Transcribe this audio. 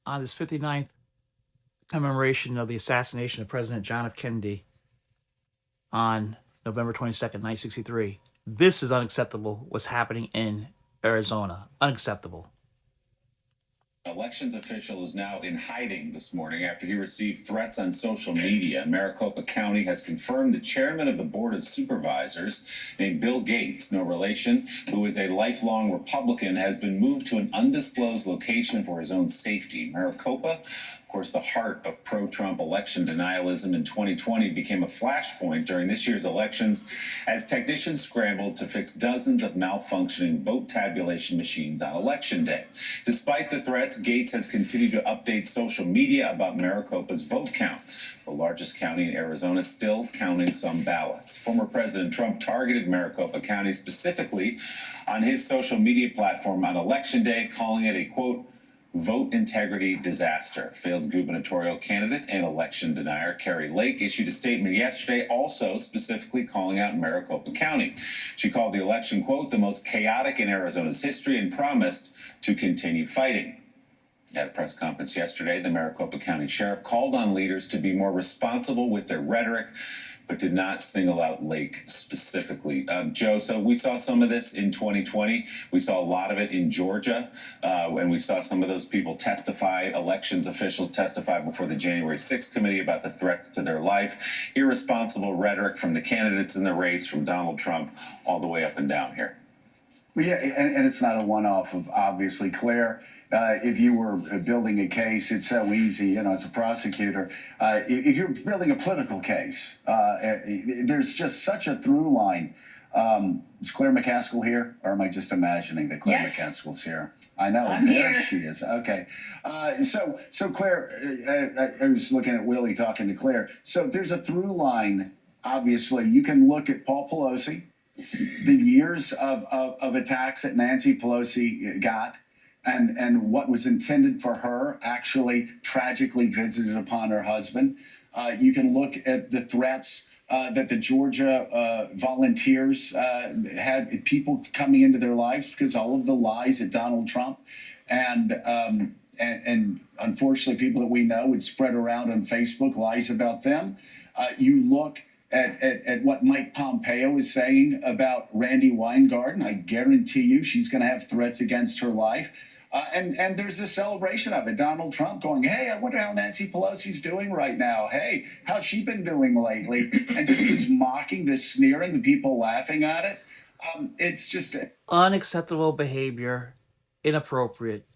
on this 59th commemoration of the assassination of President John F. Kennedy on November 22nd, 1963. This is unacceptable, what's happening in Arizona. Unacceptable. Elections official is now in hiding this morning after he received threats on social media. Maricopa County has confirmed the chairman of the Board of Supervisors, named Bill Gates, no relation, who is a lifelong Republican, has been moved to an undisclosed location for his own safety. Maricopa, of course, the heart of pro-Trump election denialism in 2020, became a flashpoint during this year's elections as technicians scrambled to fix dozens of malfunctioning vote tabulation machines on Election Day. Despite the threats, Gates has continued to update social media about Maricopa's vote count. The largest county in Arizona still counting some ballots. Former President Trump targeted Maricopa County specifically on his social media platform on Election Day, calling it a, quote, vote integrity disaster. Failed gubernatorial candidate and election denier Kari Lake issued a statement yesterday, also specifically calling out Maricopa County. She called the election, quote, the most chaotic in Arizona's history and promised to continue fighting. At a press conference yesterday, the Maricopa County Sheriff called on leaders to be more responsible with their rhetoric, but did not single out Lake specifically. Joe, so we saw some of this in 2020. We saw a lot of it in Georgia, and we saw some of those people testify, elections officials testify before the January 6th committee about the threats to their life. Irresponsible rhetoric from the candidates in the race, from Donald Trump all the way up and down here. Well, yeah, and it's not a one-off of, obviously, Claire. If you were building a case, it's so easy, as a prosecutor. If you're building a political case, there's just such a through line. Is Claire McCaskill here, or am I just imagining that Claire McCaskill's here? I know. I'm there here. She is. Okay. So Claire, I was looking at Willie talking to Claire. So there's a through line. Obviously, you can look at Paul Pelosi, the years of attacks that Nancy Pelosi got, and what was intended for her actually tragically visited upon her husband. You can look at the threats that the Georgia volunteers had, people coming into their lives because all of the lies at Donald Trump and unfortunately people that we know would spread around on Facebook lies about them. You look at what Mike Pompeo is saying about Randi Weingarten. I guarantee you she's going to have threats against her life. And there's a celebration of it. Donald Trump going, hey, I wonder how Nancy Pelosi's doing right now. Hey, how's she been doing lately? And just this mocking, this sneering, the people laughing at it. It's just Unacceptable behavior. Inappropriate.